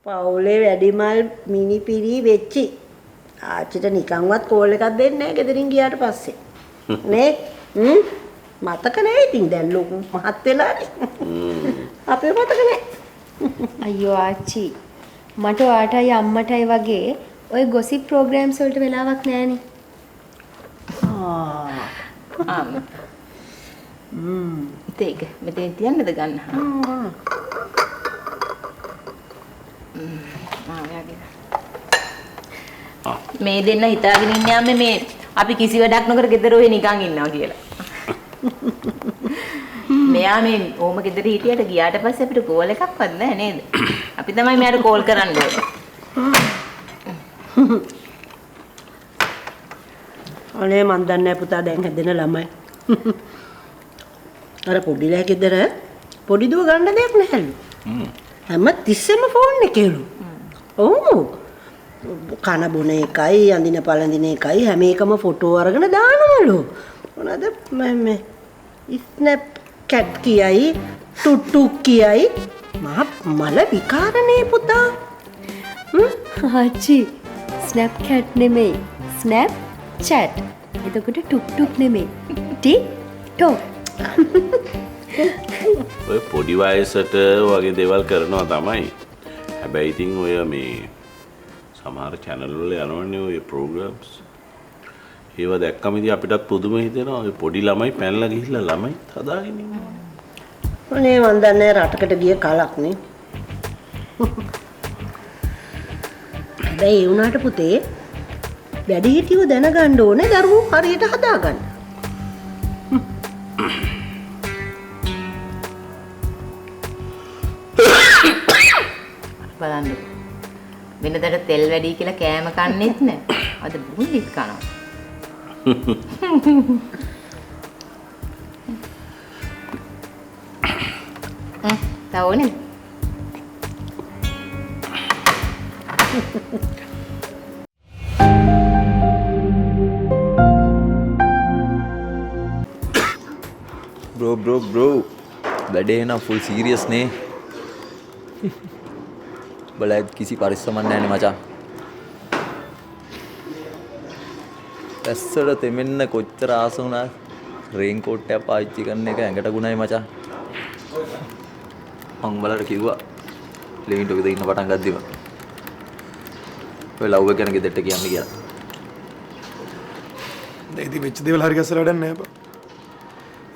පවුලේ වැඩිමල් මිනිපිරි වෙච්චි. ආච්චිට නිකන්වත් කෝල් එකක් දෙන්නේ නැහැ ගෙදරින් ගියාට පස්සේ. නේ? මතක නැහැ ඉතින් දැන් ලොකු මහත් වෙලානේ. අපේ මතක නැහැ. අයියෝ ආච්චි මට ඔයාටයි අම්මටයි වගේ ওই ගොසිප් ප්‍රෝග්‍රෑම්ස් වලට වෙලාවක් නැහනේ. ඒක මෙතෙන් තියන්නද ගන්න? මේ දෙන්න හිතාගෙන ඉන්නේ අම්මේ මේ අපි කිසි වැඩක් නොකර ගෙදර ඔය නිකන් ඉන්නවා කියලා. මෙයා මේ ඕම ගෙදර හිටියට ගියාට පස්සේ අපිට කෝල් එකක්වත් නැහැ නේද? අපි තමයි මෙයාට කෝල් කරන්න ඕනේ. අනේ මන් දන්නේ නැහැ පුතා දැන් හැදෙන ළමයි. අර පොඩිලා ගෙදර පොඩි දුව ගන්න දෙයක් නැහැලු. හැම තිස්සෙම ෆෝන් එකේලු. ඔව්. කන බොන එකයි අඳින පළඳින එකයි හැම එකම ෆොටෝ අරගෙන දානවලු. මොනවාද මේ ස්නැප් කැට් කියයි ටුට්ටුක් කියයි මල විකාරනේ පුතා. ආච්චි ස්නැප් කැට් නෙමෙයි ස්නැප් චැට්. එතකොට ටුක් ටුක් නෙමෙයි ටික් ටොක්. ඔය පොඩි වයසට වගේ දේවල් කරනවා තමයි. හැබැයි ඉතින් ඔය මේ සමහර channel වල යනවනේ ඔය programs. ඒව දැක්කම ඉතින් අපිටත් පුදුම හිතෙනවා. ඔය පොඩි ළමයි පැනලා ගිහිල්ලා ළමයි හදාගෙන ඉන්නවා. අනේ මන් දන්නේ රටකට ගිය කලක් නේ. හැබැයි ඒ වුණාට පුතේ වැඩිහිටියෝ දැනගන්න ඕනේ දරුවෝ හරියට හදාගන්න. බලන්න. වෙනදට තෙල් වැඩි කියලා කෑම කන්නේත් නැහැ. අද බුල්ලිත් කනවා. තව ඕනේ. bro වැඩේ නම් ෆුල් සීරියස් නේ. බලයිත් කිසි පරිස්සමක් නැහැනේ මචං. ඇස්සට තෙමෙන්න කොච්චර ආස වුණා රේන් කෝට් එක පාවිච්චි කරන එක ඇඟට ගුණයි මචං. මං බලලා කිව්වා ලෙවින්ට ඔකද ඉන්න පටන් ගද්දිම ඔය ලව් එක ගැන ගෙදරට කියන්න කියලා. දැන් ඉතින් වෙච්ච දේවල් හරි ගැස්සලා වැඩක් නැහැ බා.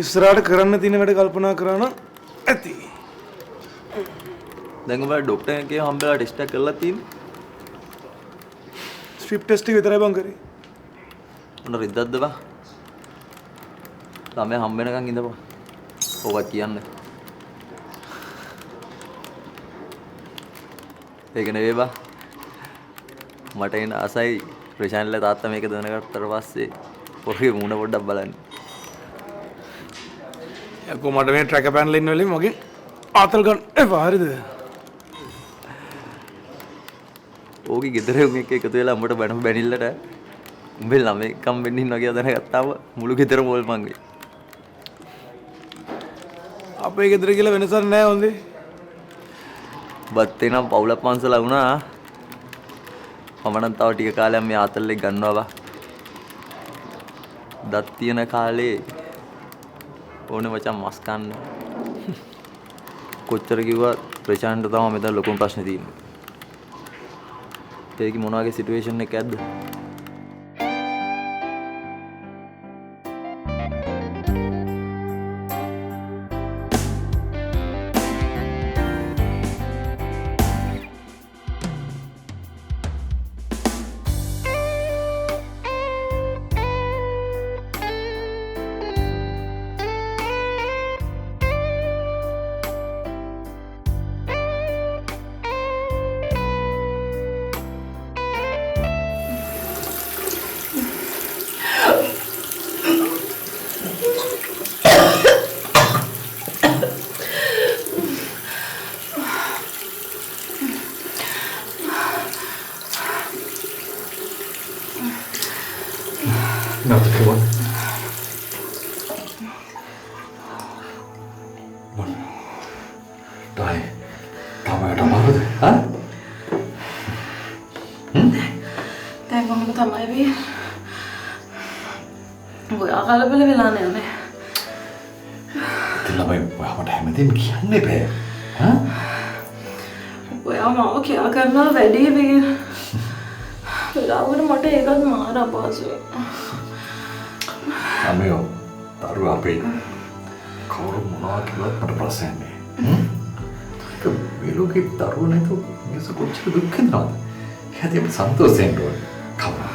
ඉස්සරහට කරන්න තියෙන වැඩ කල්පනා කරා නම් ඇති. දැන් ඔබ ડોක්ටර් කෙනෙක්ගේ හම්බෙලා ටෙස්ට් එකක් කරලා තියෙන්නේ. ස්ට්‍රිප් ටෙස්ට් එක විතරයි බං කරේ. මොන රිද්දක්ද බා? ළමයා හම්බ වෙනකන් ඉඳපන්. ඕකත් කියන්න. ඒක නෙවෙයි බා. මට එන ආසයි ප්‍රශාන්ත්ලා තාත්තා මේක දැනගත්තට පස්සේ ඔහේ මුණ පොඩ්ඩක් බලන්න. යකෝ මට මේ ට්‍රැකර් පැනල් ඉන්න වෙලෙම මගේ ආතල් ගන්න එපා හරිද? ඕකේ ගෙදර මේක එකතු වෙලා උඹට බැනිල්ලට උඹේ ළමයි කම් වෙන්න ඉන්නවා කියලා දැනගත්තාම මුළු ගෙදර මොල් මං වෙයි. අපේ ගෙදර කියලා වෙනසක් නැහැ හොඳේ. බත් එනම් පවුලක් පන්සලා වුණා. මම නම් තව ටික කාලයක් මේ ආතල් එක ගන්නවා බා. දත් තියෙන කාලේ ඕනේ මචං මස් කන්න. කොච්චර කිව්වත් ප්‍රශාන්ත තමයි මෙතන ලොකුම ප්‍රශ්නේ තියෙන්නේ. ඒකේ මොන වගේ සිටුේෂන් එකක්ද? Not the one. Dai, tama ada apa tu? Ha? තමයි වී. ඔයා කලබල වෙලා නෑනේ. ඉතින් ළමයි ඔයාට හැමදේම කියන්න බෑ. හා? ඔයා මාව කියා කරනවා වැඩි වී. වෙලාවට මට ඒකත් මාර අපහසුයි. අමයෝ දරුවා අපේ කවුරු මොනවා කිව්වත් මට ප්‍රශ්නයක් නෑ. මේ ලෝකේ දරුවෝ නැතුව මිනිස්සු කොච්චර දුක් විඳිනවද? එයාදී අපි සන්තෝෂයෙන් ඕනේ. කවුරු?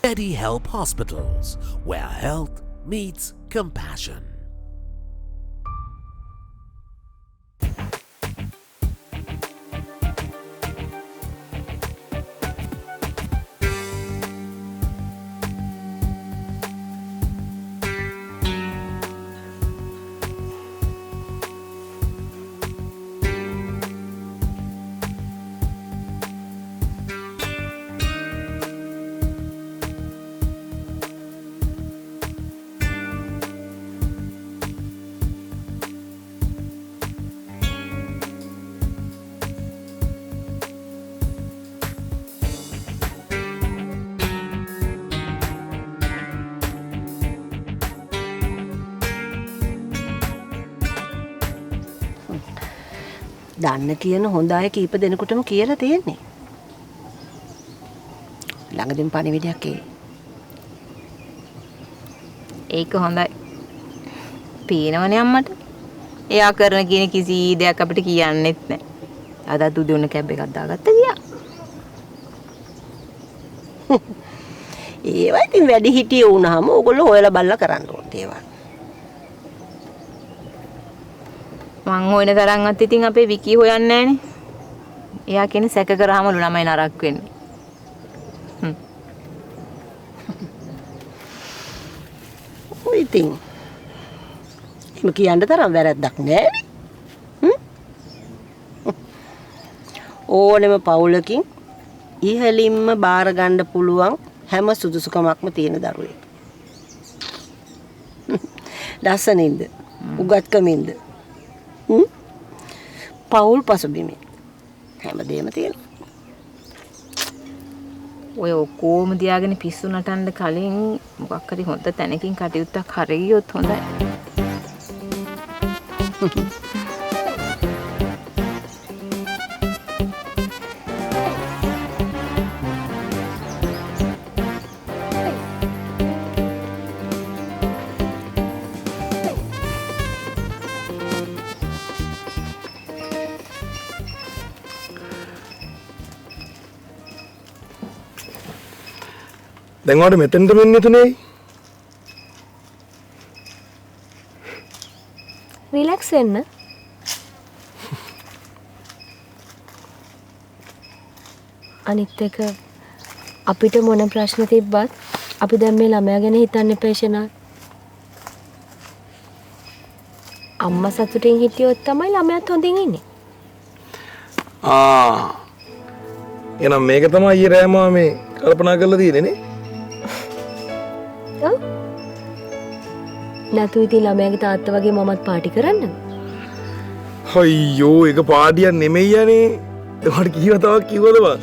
Steady Help Hospitals, where health meets compassion. දන්න කියන හොඳ අය කීප දෙනෙකුටම කියලා තියෙන්නේ. ළඟදීම පණිවිඩයක් ඒ. ඒක හොඳයි. පේනවනේ අම්මට. එයා කරන කියන කිසි දෙයක් අපිට කියන්නෙත් නැහැ. අදත් උදේ උන කැබ් එකක් දාගත්ත ගියා. ඒවා ඉතින් වැඩි හිටියෝ වුණාම ඕගොල්ලෝ හොයලා බලලා කරන්න ඕනේ ඒවා. මං හොයන තරම්වත් ඉතින් අපේ විකි හොයන්නේ නැහනේ. එයා කියන්නේ සැක කරාමලු ළමයි නරක වෙන්නේ. ඔය ඉතින් එහෙම කියන්න තරම් වැරද්දක් නෑනේ. ඕනෙම පවුලකින් ඉහළින්ම බාර ගන්න පුළුවන් හැම සුදුසුකමක්ම තියෙන දරුවෙක්. ලස්සනින්ද උගත්කමින්ද පවුල් පසුබිමේ හැමදේම තියෙනවා. ඔය ඔක්කොම දියාගෙන පිස්සු නටන්න කලින් මොකක් හරි හොඳ තැනකින් කටයුත්තක් හරියොත් හොඳයි. දැන් ඔයාලට මෙතෙන්ට මෙන්න තුනේ රිලැක්ස් වෙන්න. අනිත් එක අපිට මොන ප්‍රශ්න තිබ්බත් අපි දැන් මේ ළමයා ගැන හිතන්න එපේෂනා. අම්මා සතුටින් හිටියොත් තමයි ළමයාත් හොඳින් ඉන්නේ. එහෙනම් මේක තමයි ඊයේ රෑම මේ කල්පනා කරලා තියෙන්නේ නේ. ඔව්. නැතු ඉතින් ළමයාගේ තාත්තා වගේ මමත් පාටි කරන්න. අයියෝ ඒක පාටියක් නෙමෙයි යන්නේ. ඒකට කීව තවක් කිව්වද බං?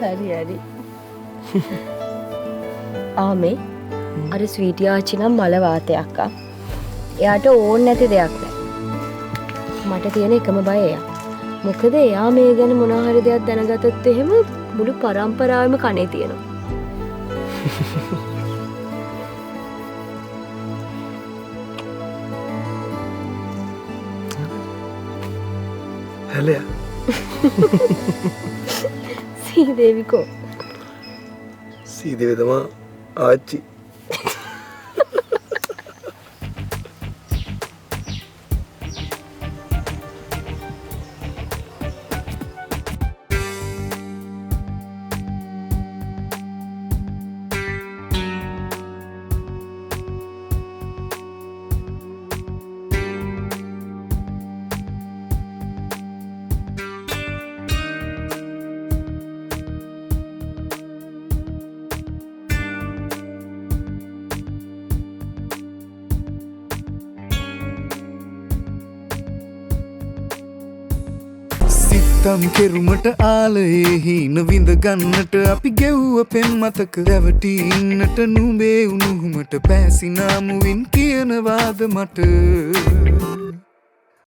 හරි හරි. ආමේ අර ස්වීටි ආච්චි නම් මල වාතයක් ආ. එයාට ඕන් නැති දෙයක් නෑ. මට තියෙන එකම බය එයා. මොකද එයා මේ ගැන මොනවා හරි දෙයක් දැනගත්තොත් එහෙම මුළු පරම්පරාවෙම කනේ තියෙනවා. හැලයා. සීදේවිකෝ. සීදේවි තමයි ආච්චි. තම් කෙරුමට ආලයේ හීන විඳ ගන්නට අපි ගෙව්ව පෙම් මතක රැවටි ඉන්නට නුඹේ උණුහුමට පැසිනාමුවින් කියනවාද මට